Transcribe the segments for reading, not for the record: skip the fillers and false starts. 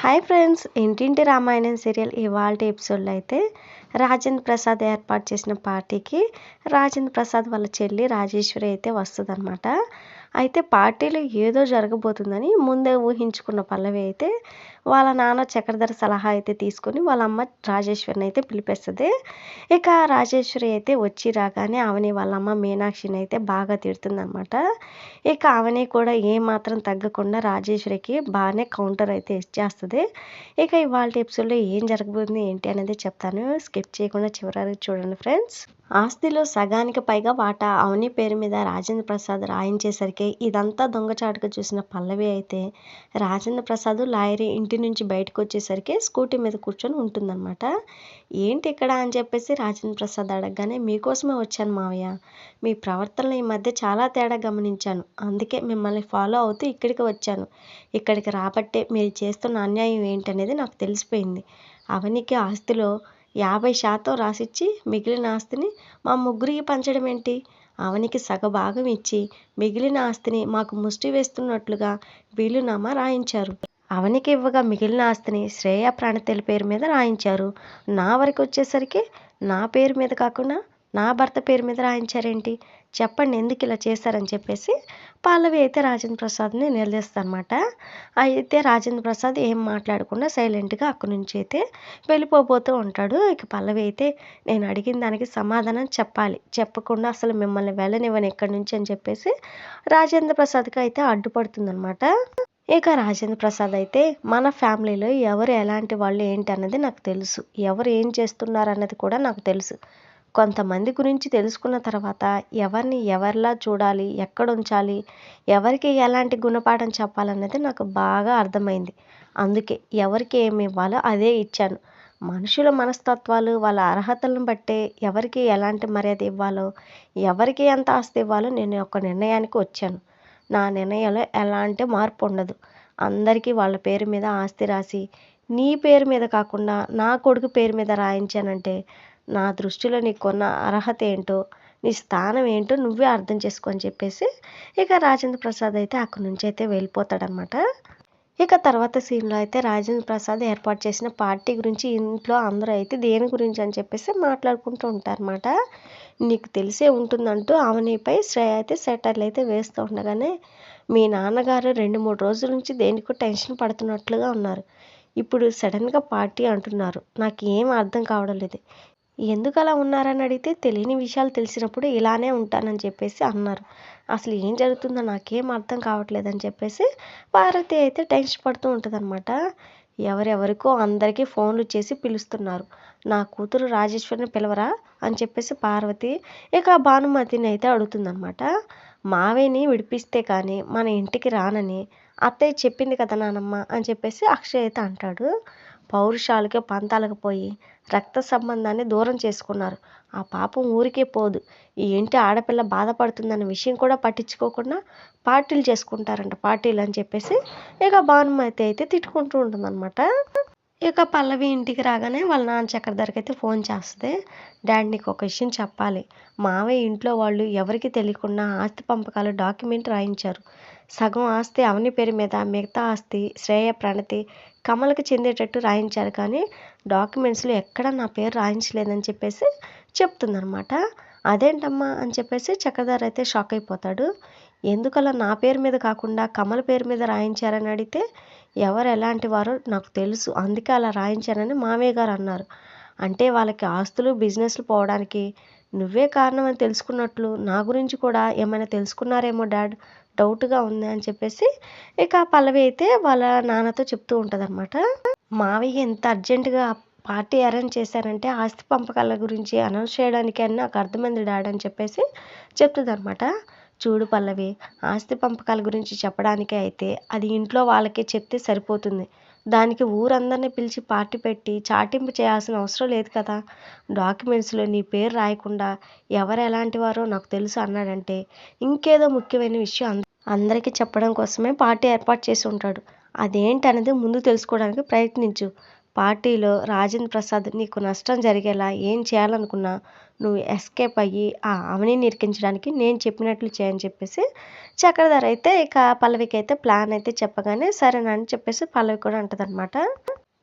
Hi friends, ఇంటింటి Ramayanam serial ఇవాల్టి ఎపిసోడ్లో అయితే రాజేంద్ర ప్రసాద్ ఏర్పాటు చేసిన పార్టీకి రాజేంద్ర ప్రసాద్ వాళ్ళ చెల్లి రాజేశ్వరి అయితే వస్తుందన్నమాట. అయితే పార్టీలో ఏదో జరగబోతుందని ముందే ఊహించుకున్న పల్లవి అయితే వాళ్ళ నాన్న చక్రధర సలహా అయితే తీసుకొని వాళ్ళ అమ్మ రాజేశ్వరిని అయితే పిలిపిస్తుంది. ఇక రాజేశ్వరి అయితే వచ్చి రాగానే అవని వాళ్ళ అమ్మ మీనాక్షిని అయితే బాగా తిడుతుందన్నమాట. ఇక అవని కూడా ఏమాత్రం తగ్గకుండా రాజేశ్వరికి బాగానే కౌంటర్ అయితే ఇచ్చేస్తుంది. ఇక ఇవాళ ఎపిసోడ్లో ఏం జరగబోతుంది ఏంటి అనేది చెప్తాను, స్కిప్ చేయకుండా చివరి వరకు చూడండి ఫ్రెండ్స్. ఆస్తిలో సగానికి పైగా వాటా అవని పేరు మీద రాజేంద్ర ప్రసాద్ రాయించేసరికి ఇదంతా దొంగచాటుగా చూసిన పల్లవి అయితే రాజేంద్ర ప్రసాద్ లాయరీ ఇంటి నుంచి బయటకు వచ్చేసరికి స్కూటీ మీద కూర్చొని ఉంటుందన్నమాట. ఏంటి ఇక్కడ అని చెప్పేసి రాజేంద్ర ప్రసాద్ అడగగానే మీకోసమే వచ్చాను మావయ్య, మీ ప్రవర్తనలో ఈ మధ్య చాలా తేడా గమనించాను, అందుకే మిమ్మల్ని ఫాలో అవుతూ ఇక్కడికి వచ్చాను. ఇక్కడికి రాబట్టే మీరు చేస్తున్న అన్యాయం ఏంటనేది నాకు తెలిసిపోయింది. అవనికి ఆస్తిలో 50% రాసిచ్చి మిగిలిన ఆస్తిని మా ముగ్గురికి పంచడం ఏంటి? అవనికి సగభాగం ఇచ్చి మిగిలిన ఆస్తిని మాకు ముష్టి వేస్తున్నట్లుగా వీలునామా రాయించారు. అవనికి ఇవ్వగా మిగిలిన ఆస్తిని శ్రేయ ప్రాణతెలి పేరు మీద రాయించారు. నా వరకు వచ్చేసరికి నా పేరు మీద కాకుండా నా భర్త పేరు మీద రాయించారేంటి? చెప్పండి ఎందుకు ఇలా చేశారని చెప్పేసి పల్లవి అయితే రాజేంద్ర ప్రసాద్ని నిలదీస్తారనమాట. అయితే రాజేంద్ర ప్రసాద్ ఏం మాట్లాడకుండా సైలెంట్గా అక్కడి నుంచి అయితే వెళ్ళిపోతూ ఉంటాడు. ఇక పల్లవి అయితే నేను అడిగిన దానికి సమాధానం చెప్పాలి, చెప్పకుండా అసలు మిమ్మల్ని వెళ్ళనివ్వను ఎక్కడి నుంచి అని చెప్పేసి రాజేంద్ర ప్రసాద్కి అయితే అడ్డుపడుతుందనమాట. ఇక రాజేంద్ర ప్రసాద్ అయితే మన ఫ్యామిలీలో ఎవరు ఎలాంటి వాళ్ళు ఏంటి అన్నది నాకు తెలుసు, ఎవరు ఏం చేస్తున్నారు అన్నది కూడా నాకు తెలుసు. కొంతమంది గురించి తెలుసుకున్న తర్వాత ఎవరిని ఎవరిలా చూడాలి, ఎక్కడ ఉంచాలి, ఎవరికి ఎలాంటి గుణపాఠం చెప్పాలన్నది నాకు బాగా అర్థమైంది. అందుకే ఎవరికి ఏమి ఇవ్వాలో అదే ఇచ్చాను. మనుషుల మనస్తత్వాలు వాళ్ళ అర్హతలను బట్టే ఎవరికి ఎలాంటి మర్యాద ఇవ్వాలో, ఎవరికి ఎంత ఆస్తి ఇవ్వాలో నేను ఒక నిర్ణయానికి వచ్చాను. నా నిర్ణయంలో ఎలాంటి మార్పు ఉండదు. అందరికీ వాళ్ళ పేరు మీద ఆస్తి రాసి నీ పేరు మీద కాకుండా నా కొడుకు పేరు మీద రాయించానంటే నా దృష్టిలో నీకున్న అర్హత ఏంటో, నీ స్థానం ఏంటో నువ్వే అర్థం చేసుకో అని చెప్పేసి ఇక రాజేంద్ర ప్రసాద్ అయితే అక్కడి నుంచి అయితే వెళ్ళిపోతాడనమాట. ఇక తర్వాత సీన్లో అయితే రాజేంద్ర ప్రసాద్ ఏర్పాటు చేసిన పార్టీ గురించి ఇంట్లో అందరూ అయితే దేని గురించి అని చెప్పేసి మాట్లాడుకుంటూ ఉంటారన్నమాట. నీకు తెలిసే ఉంటుందంటూ అవనిపై శ్రేయ అయితే సెటర్లు అయితే వేస్తూ ఉండగానే మీ నాన్నగారు 2-3 రోజుల నుంచి దేనికో టెన్షన్ పడుతున్నట్లుగా ఉన్నారు. ఇప్పుడు సడన్గా పార్టీ అంటున్నారు, నాకు ఏం అర్థం కావడం లేదు. ఎందుకు అలా ఉన్నారని అడిగితే తెలియని విషయాలు తెలిసినప్పుడు ఇలానే ఉంటానని చెప్పేసి అన్నారు. అసలు ఏం జరుగుతుందో నాకేం అర్థం కావట్లేదని చెప్పేసి పార్వతి అయితే టెన్షన్ పడుతూ ఉంటుందన్నమాట. ఎవరెవరికో అందరికీ ఫోన్లు చేసి పిలుస్తున్నారు, నా కూతురు రాజేశ్వరిని పిలవరా అని చెప్పేసి పార్వతి ఇక భానుమతిని అయితే అడుగుతుందన్నమాట. మావేని విడిపిస్తే కానీ మన ఇంటికి రానని అత్తయ్య చెప్పింది కదా నానమ్మ అని చెప్పేసి అక్షయ్ అయితే అంటాడు. పౌరుషాలకి పంతాలకు పోయి రక్త సంబంధాన్ని దూరం చేసుకున్నారు. ఆ పాపం ఊరికే పోదు. ఈ ఇంటి ఆడపిల్ల బాధపడుతుందన్న విషయం కూడా పట్టించుకోకుండా పార్టీలు చేసుకుంటారంట, పార్టీలు అని చెప్పేసి ఇక భానుమతి అయితే తిట్టుకుంటూ ఉంటుందన్నమాట. ఇక పల్లవి ఇంటికి రాగానే వాళ్ళ నాన్న చక్రధరకి అయితే ఫోన్ చేస్తుంది. డాడీ నీకు ఒక విషయం చెప్పాలి, మావయ్య ఇంట్లో వాళ్ళు ఎవరికి తెలియకుండా ఆస్తి పంపకాలు డాక్యుమెంట్ రాయించారు. సగం ఆస్తి అవని పేరు మీద, మిగతా ఆస్తి శ్రేయ ప్రణతి కమలకి చెందేటట్టు రాయించారు, కానీ డాక్యుమెంట్స్లో ఎక్కడ నా పేరు రాయించలేదని చెప్పేసి చెప్తుందనమాట. అదేంటమ్మా అని చెప్పేసి చక్రధర్ అయితే షాక్ అయిపోతాడు. ఎందుకలా నా పేరు మీద కాకుండా కమల పేరు మీద రాయించారని అడిగితే ఎవరు ఎలాంటి వారో నాకు తెలుసు, అందుకే అలా రాయించానని మామయ్య గారు అన్నారు. అంటే వాళ్ళకి ఆస్తులు బిజినెస్లు పోవడానికి నువ్వే కారణం అని తెలుసుకున్నట్లు నా గురించి కూడా ఏమైనా తెలుసుకున్నారేమో డాడ్, డౌట్గా ఉంది అని చెప్పేసి ఇక పల్లవి అయితే వాళ్ళ నాన్నతో చెప్తూ ఉంటుందన్నమాట. మావయ్య ఎంత అర్జెంటుగా పార్టీ అరేంజ్ చేశారంటే ఆస్తి పంపకాల గురించి అనౌన్స్ చేయడానికి అని నాకు అర్థమైంది డాడ్ అని చెప్పేసి చెప్తుందన్నమాట. చూడు పల్లవి, ఆస్తి పంపకాల గురించి చెప్పడానికే అయితే అది ఇంట్లో వాళ్ళకే చెప్తే సరిపోతుంది. దానికి ఊరందరినీ పిలిచి పార్టీ పెట్టి చాటింపు చేయాల్సిన అవసరం లేదు కదా. డాక్యుమెంట్స్లో నీ పేరు రాయకుండా ఎవరు ఎలాంటి వారో నాకు తెలుసు అన్నాడంటే ఇంకేదో ముఖ్యమైన విషయం అందరికీ చెప్పడం కోసమే పార్టీ ఏర్పాటు చేసి ఉంటాడు. అదేంటనేది ముందు తెలుసుకోవడానికి ప్రయత్నించు. పార్టీలో రాజేంద్ర ప్రసాద్ నీకు నష్టం జరిగేలా ఏం చేయాలనుకున్నా నువ్వు ఎస్కేప్ అయ్యి ఆ అవనిని ఇరికించడానికి నేను చెప్పినట్లు చేయని చెప్పేసి చక్రధర్ అయితే ఇక పల్లవికి అయితే ప్లాన్ అయితే చెప్పగానే సరేనని చెప్పేసి పల్లవి కూడా అంటదనమాట.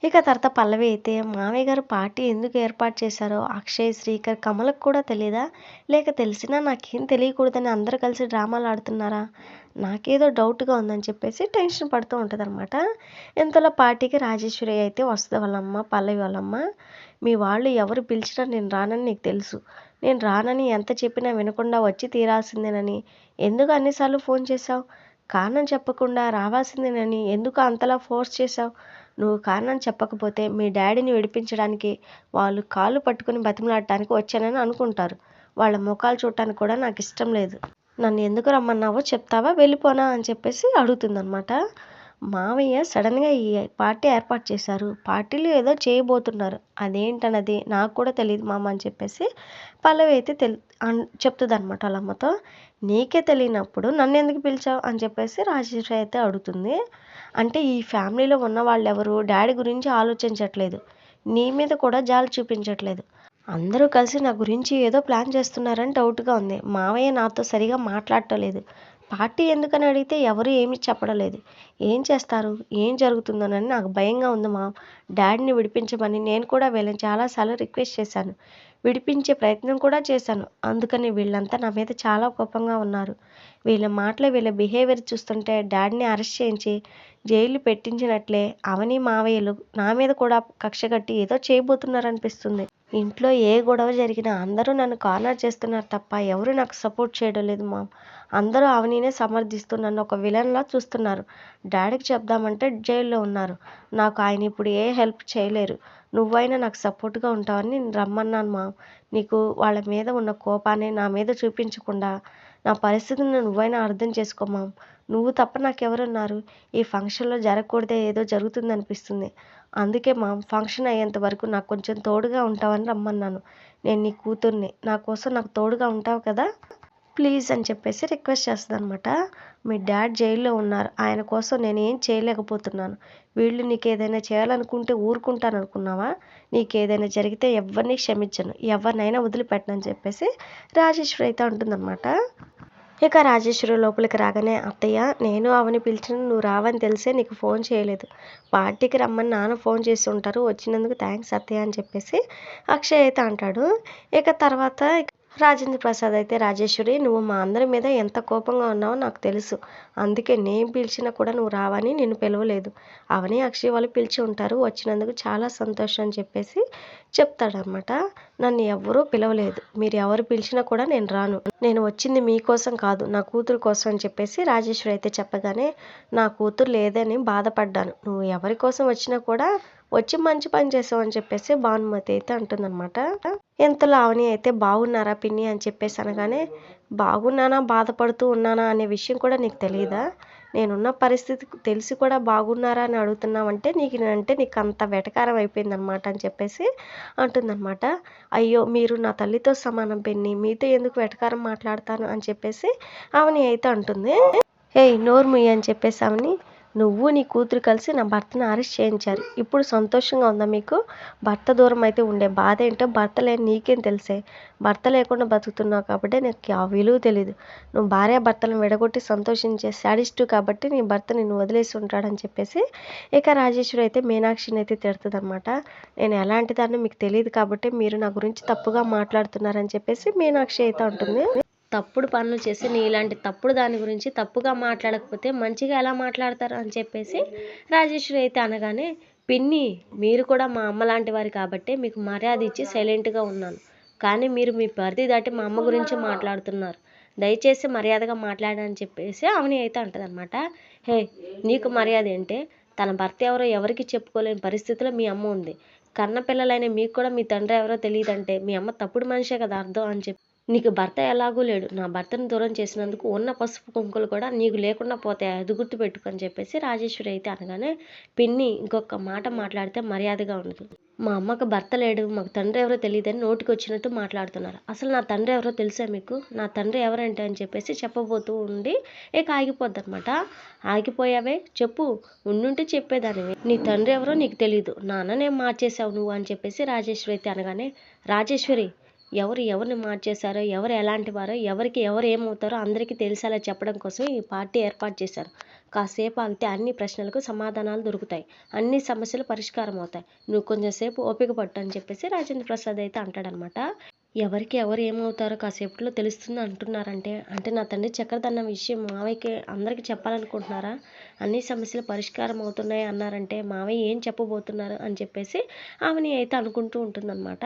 ఇక తర్వాత పల్లవి అయితే మామయ్య గారు పార్టీ ఎందుకు ఏర్పాటు చేశారో అక్షయ్, శ్రీకర్, కమలకు కూడా తెలీదా? లేక తెలిసినా నాకేం తెలియకూడదని అందరూ కలిసి డ్రామాలు ఆడుతున్నారా? నాకేదో డౌట్‌గా ఉందని చెప్పేసి టెన్షన్ పడుతూ ఉంటదనమాట. ఇంతలో పార్టీకి రాజేశ్వరి అయితే వస్తది వాళ్ళమ్మ, పల్లవి వాళ్ళమ్మ. మీ వాళ్ళు ఎవరు పిలిచినా నేను రానని నీకు తెలుసు. నేను రానని ఎంత చెప్పినా వినకుండా వచ్చి తీరాల్సిందేనని ఎందుకు అన్ని సార్లు ఫోన్ చేశావు? కారణం చెప్పకుండా రావాల్సిందేనని ఎందుకు అంతలా ఫోర్స్ చేశావు? నువ్వు కారణం చెప్పకపోతే మీ డాడీని విడిపించడానికి వాళ్ళు కాళ్ళు పట్టుకుని బతిమలాడటానికి వచ్చానని అనుకుంటారు. వాళ్ళ ముఖాలు చూడటానికి కూడా నాకు ఇష్టం లేదు. నన్ను ఎందుకు రమ్మన్నావో చెప్తావా? వెళ్ళిపోనా అని చెప్పేసి అడుగుతుందనమాట. మావయ్య సడన్గా ఈ పార్టీ ఏర్పాటు చేశారు. పార్టీలో ఏదో చేయబోతున్నారు. అదేంటన్నది నాకు కూడా తెలియదు మామ అని చెప్పేసి పల్లవి అయితే చెప్తుందనమాట వాళ్ళ అమ్మతో. నీకే తెలియనప్పుడు నన్ను ఎందుకు పిలిచావు అని చెప్పేసి రాజేశ్వరి అయితే అడుగుతుంది. అంటే ఈ ఫ్యామిలీలో ఉన్న వాళ్ళెవరు డాడీ గురించి ఆలోచించట్లేదు. నీ మీద కూడా జాలి చూపించట్లేదు. అందరూ కలిసి నా గురించి ఏదో ప్లాన్ చేస్తున్నారని డౌట్‌గా ఉంది. మావయ్య నాతో సరిగా మాట్లాడటం లేదు. పార్టీ ఎందుకని అడిగితే ఎవరు ఏమీ చెప్పడం లేదు. ఏం చేస్తారు? ఏం జరుగుతుందోనని నాకు భయంగా ఉంది మామ్. డాడీని విడిపించమని నేను కూడా వీళ్ళని చాలా సార్లు రిక్వెస్ట్ చేశాను. విడిపించే ప్రయత్నం కూడా చేశాను. అందుకని వీళ్ళంతా నా మీద చాలా కోపంగా ఉన్నారు. వీళ్ళ మాటలు, వీళ్ళ బిహేవియర్ చూస్తుంటే డాడీని అరెస్ట్ చేయించి జైలు పెట్టించినట్లే అవని, మావయ్యలు నా మీద కూడా కక్ష కట్టి ఏదో చేయబోతున్నారనిపిస్తుంది. ఇంట్లో ఏ గొడవ జరిగినా అందరూ నన్ను కార్నర్ చేస్తున్నారు తప్ప ఎవరు నాకు సపోర్ట్ చేయడం లేదు మామ్. అందరూ అవనినే సమర్థిస్తూ నన్ను ఒక విలన్‌లా చూస్తున్నారు. డాడీకి చెప్దామంటే జైల్లో ఉన్నారు. నాకు ఆయన ఇప్పుడు ఏ హెల్ప్ చేయలేరు. నువ్వైనా నాకు సపోర్ట్‌గా ఉంటావని నేను రమ్మన్నాను మామ్. నీకు వాళ్ళ మీద ఉన్న కోపాన్ని నా మీద చూపించకుండా నా పరిస్థితిని నువ్వైనా అర్థం చేసుకో మామ్. నువ్వు తప్ప నాకెవరున్నారు? ఈ ఫంక్షన్‌లో జరగకూడదే ఏదో జరుగుతుందనిపిస్తుంది. అందుకే మామ్ ఫంక్షన్ అయ్యేంత వరకు నాకు కొంచెం తోడుగా ఉంటావని రమ్మన్నాను. నేను నీ కూతుర్ని. నా కోసం నాకు తోడుగా ఉంటావు కదా? ప్లీజ్ అని చెప్పేసి రిక్వెస్ట్ చేస్తదనమాట. మీ డాడ్ జైల్లో ఉన్నారు. ఆయన కోసం నేనేం చేయలేకపోతున్నాను. వీళ్ళు నీకేదైనా చేయాలనుకుంటే ఊరుకుంటాననుకున్నావా? నీకేదైనా జరిగితే ఎవ్వరిని క్షమించను. ఎవరినైనా వదిలిపెట్టనని చెప్పేసి రాజేశ్వరి అయితే అంటుందనమాట. ఇక రాజేశ్వరి లోపలికి రాగానే అత్తయ్య నేను అవని పిలిచిన నువ్వు రావని తెలిసే నీకు ఫోన్ చేయలేదు. పార్టీకి రమ్మని నాన్న ఫోన్ చేసి ఉంటారు. వచ్చినందుకు థ్యాంక్స్ అత్తయ్య అని చెప్పేసి అక్షయ్ అయితే అంటాడు. ఇక తర్వాత రాజేంద్ర ప్రసాద్ అయితే రాజేశ్వరి నువ్వు మా అందరి మీద ఎంత కోపంగా ఉన్నావో నాకు తెలుసు. అందుకే నేను పిలిచినా కూడా నువ్వు రావని నిన్ను పిలవలేదు. అవని, అక్షయ్ వాళ్ళు పిలిచి ఉంటారు. వచ్చినందుకు చాలా సంతోషం అని చెప్పేసి చెప్తాడనమాట. నన్ను ఎవ్వరూ పిలవలేదు. మీరు ఎవరు పిలిచినా కూడా నేను రాను. నేను వచ్చింది మీకోసం కాదు నా కూతురు కోసం అని చెప్పేసి రాజేశ్వరి అయితే చెప్పగానే నా కూతురు లేదని బాధపడ్డాను. నువ్వు ఎవరి కోసం వచ్చినా కూడా వచ్చి మంచి పని చేసావు అని చెప్పేసి భానుమతి అయితే అంటుందన్నమాట. ఇంతలో అవని అయితే బాగున్నారా పిన్ని అని చెప్పేసి అనగానే బాగున్నానా బాధపడుతూ ఉన్నానా అనే విషయం కూడా నీకు తెలియదా? నేనున్న పరిస్థితి తెలిసి కూడా బాగున్నారా అని అడుగుతున్నావంటే నీకు అంత వెటకారం అయిపోయిందనమాట అని చెప్పేసి అంటుందన్నమాట. అయ్యో మీరు నా తల్లితో సమానం పిన్ని, మీతో ఎందుకు వెటకారం మాట్లాడతాను అని చెప్పేసి అవని అయితే అంటుంది. ఏయ్ నోరు ముయ్యి అని చెప్పేసి అవని నువ్వు నీ కూతురు కలిసి నా భర్తను అరెస్ట్ చేయించారు. ఇప్పుడు సంతోషంగా ఉందా మీకు? భర్త దూరం అయితే ఉండే బాధ ఏంటో భర్త లేని నీకేం తెలిసే? భర్త లేకుండా బతుకుతున్నావు కాబట్టి నీకు ఆ విలువ తెలీదు. నువ్వు భార్యాభర్తలను విడగొట్టి సంతోషించే శాడిస్టు కాబట్టి నీ భర్త నిన్ను వదిలేసి ఉంటాడని చెప్పేసి ఇక రాజేశ్వరి అయితే మీనాక్షిని అయితే తిడుతుందనమాట. నేను ఎలాంటి దాన్ని మీకు తెలియదు కాబట్టి మీరు నా గురించి తప్పుగా మాట్లాడుతున్నారని చెప్పేసి మీనాక్షి అయితే అంటుంది. తప్పుడు పనులు చేసి నీలాంటి తప్పుడు దాని గురించి తప్పుగా మాట్లాడకపోతే మంచిగా ఎలా మాట్లాడతారు అని చెప్పేసి రాజేశ్వరి అయితే అనగానే పిన్ని మీరు కూడా మా అమ్మ లాంటి వారు కాబట్టి మీకు మర్యాద ఇచ్చి సైలెంట్గా ఉన్నాను. కానీ మీరు మీ పరిధి దాటి మా అమ్మ గురించి మాట్లాడుతున్నారు. దయచేసి మర్యాదగా మాట్లాడని చెప్పేసి అవని అయితే అంటదనమాట. హే నీకు మర్యాద ఏంటే? తన భర్త ఎవరో ఎవరికి చెప్పుకోలేని పరిస్థితిలో మీ అమ్మ ఉంది. కన్న పిల్లలైన మీకు కూడా మీ తండ్రి ఎవరో తెలియదంటే మీ అమ్మ తప్పుడు మనిషే కదా అర్థం అని చెప్పి నీకు భర్త ఎలాగూ లేడు. నా భర్తను దూరం చేసినందుకు ఉన్న పసుపు కుంకులు కూడా నీకు లేకుండా పోతాయి. అది గుర్తుపెట్టుకు అని చెప్పేసి రాజేశ్వరి అయితే అనగానే పిన్ని ఇంకొక మాట మాట్లాడితే మర్యాదగా ఉండదు. మా అమ్మకి భర్త లేడు, మాకు తండ్రి ఎవరో తెలియదని నోటికొచ్చినట్టు మాట్లాడుతున్నారు. అసలు నా తండ్రి ఎవరో తెలుసా మీకు? నా తండ్రి ఎవరంటే అని చెప్పేసి చెప్పబోతూ ఉండి ఇక ఆగిపోద్దనమాట. ఆగిపోయావే చెప్పు, ఉండుంటే చెప్పేదానివి. నీ తండ్రి ఎవరో నీకు తెలీదు, నాన్ననేం మార్చేసావు నువ్వు అని చెప్పేసి రాజేశ్వరి అయితే అనగానే, రాజేశ్వరి ఎవరిని మార్చేశారో, ఎవరు ఎలాంటి వారో, ఎవరికి ఎవరు ఏమవుతారో అందరికీ తెలిసేలా చెప్పడం కోసం ఈ పార్టీ ఏర్పాటు చేశారు. కాసేపు ఆగితే అన్ని ప్రశ్నలకు సమాధానాలు దొరుకుతాయి, అన్ని సమస్యలు పరిష్కారం అవుతాయి. నువ్వు కొంచెం సేపు ఓపిక పట్టు అని చెప్పేసి రాజేంద్ర ప్రసాద్ అయితే అంటాడనమాట. ఎవరికి ఎవరు ఏమవుతారో కాసేపట్లో తెలుస్తుంది అంటున్నారంటే, అంటే నా తండ్రి చక్రధన్న విషయం మావయ్యకి అందరికీ చెప్పాలనుకుంటున్నారా? అన్ని సమస్యలు పరిష్కారం అవుతున్నాయి అన్నారంటే మావయ్య ఏం చెప్పబోతున్నారు అని చెప్పేసి ఆమెని అయితే అనుకుంటూ ఉంటుందన్నమాట.